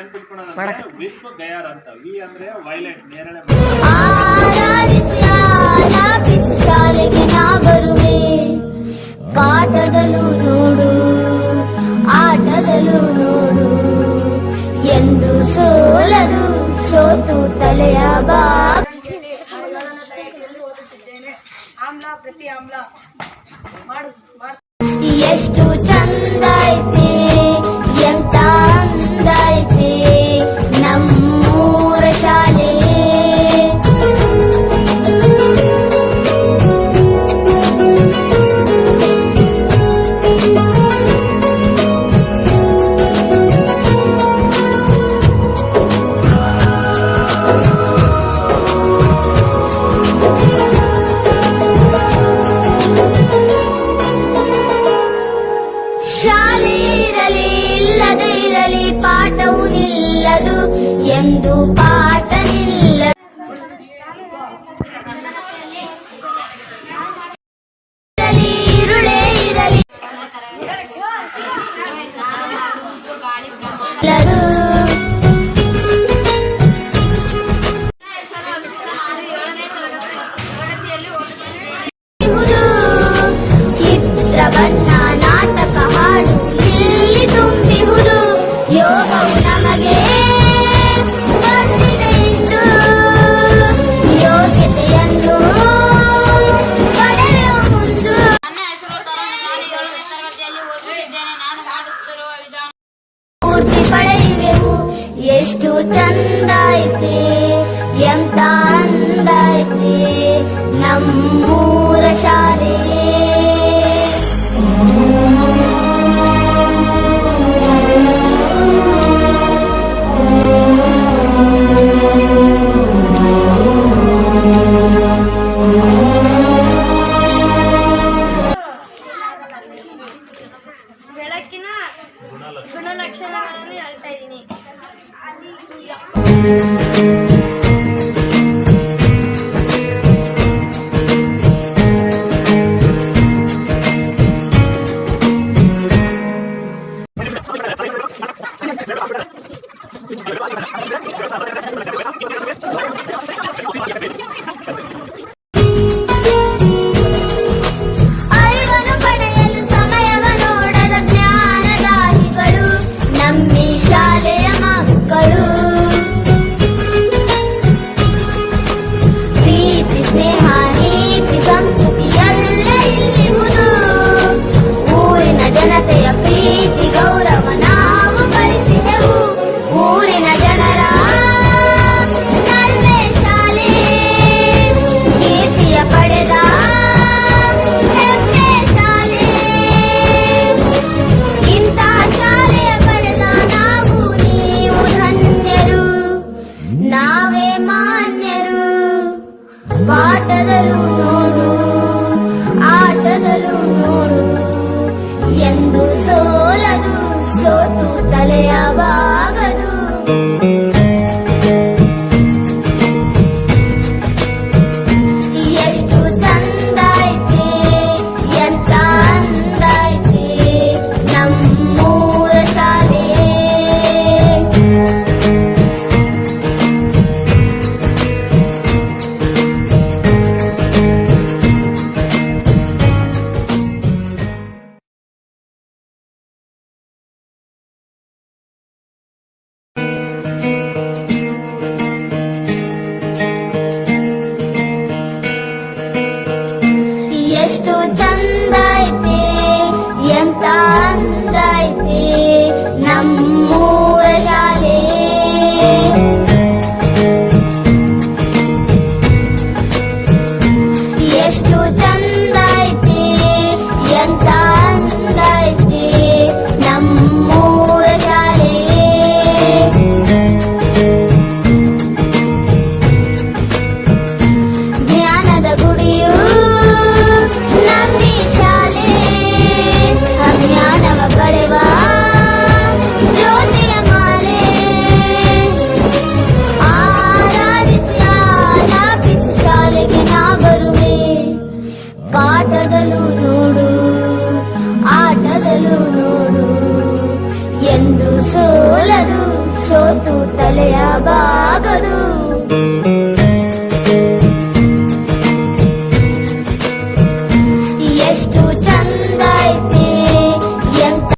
ನೆನ್ಪಿಟ್ಕೊಳ್ಳೋದಂದ್ರೆ whip ಗಯಾರ್ ಅಂತ. V ಅಂದ್ರೆ violent, ನೇರಳೆ. ಶಾಲೆಗೆ ನಾ ಬರುವೆ, ಪಾಠದಲ್ಲೂ ನೋಡು ಆಟದಲ್ಲೂ ನೋಡು ಎಂದು ಸೋಲದು ಸೋತು ತಲೆಯ ಎಷ್ಟು ಚಂದ ಐತೆ ಎಂತ ಅಂದ ಐತೆ ನಮ್ಮೂರ ಶಾಲೆ. ಶಾಲೆ ಇರಲಿ ಇಲ್ಲದೆ ಇರಲಿ ಪಾಠವು ನಿಲ್ಲದು ಎಂದು ಪಾಠ ನಿಲ್ಲದು. ಇರುಳೇ ಇರಲಿ ಚಿತ್ರ ಬಣ್ಣ ನಾಟಕ ಹಾಡು ಇಲ್ಲಿ ತುಂಬಿಹುದು. ಯೋಗವು ನಮಗೆ ಬಂದಿದೆ ಇಂದು, ಯೋಗ್ಯತೆಯನ್ನು ಪಡೆಯುವ ಮುಂದು. ನನ್ನ ಹೆಸರು ತರುಣ್. ನಾನು 7ನೇ ತರಗತಿಯಲ್ಲಿ ಓದುತ್ತಿದ್ದೇನೆ. ನಾನು ಮಾಡುತ್ತಿರುವ ವಿಧಾನ ಪೂರ್ತಿ ಪಡೆಯುವೆವು. ಎಷ್ಟು ಚಂದ ಐತೆ ಎಂತ ಅಂದ ಐತೆ ನಮ್ಮೂರ ಶಾಲೆ. ಬೆಳಕಿನ ಗುಣಲಕ್ಷಣಗಳನ್ನು ಹೇಳ್ತಾ ಇದ್ದೀನಿ. ಅರಿವನ್ನು ಪಡೆಯಲು ಸಮಯವ ನೋಡದ ಜ್ಞಾನದಾಹಿಗಳು ನಮ್ಮಿ ಶಾಲೆಯ ಮಕ್ಕಳು. ಪ್ರೀತಿ ಸ್ನೇಹ ನೀತಿ ಸಂಸ್ಕೃತಿ ಎಲ್ಲ ಇಲ್ಲಿಹುದು. ಊರಿನ ಜನತೆಯ ಪ್ರೀತಿ ಗೌರವ ನಾವು ಗಳಿಸಿದೆವು. ಊರಿನ ಜನರ ನಲ್ಮೆ ಶಾಲೆ ಕೀರ್ತಿಯ ಪಡೆದ ಹೆಮ್ಮೆ ಶಾಲೆ. ಇಂತಹ ಶಾಲೆಯ ಪಡೆದ ನಾವು ನೀವು ಧನ್ಯರು, ನಾವೇ ಮಾನ್ಯರು. ಪಾಠದಲ್ಲೂ ನೋಡು ಆಟದಲ್ಲೂ ನೋಡು ಎಂದು ಸೋಲದು ಸೋತು ತಲೆಯ ಬಾಗದು. ಸೋತು ತಲೆಯ ಬಾಗಿ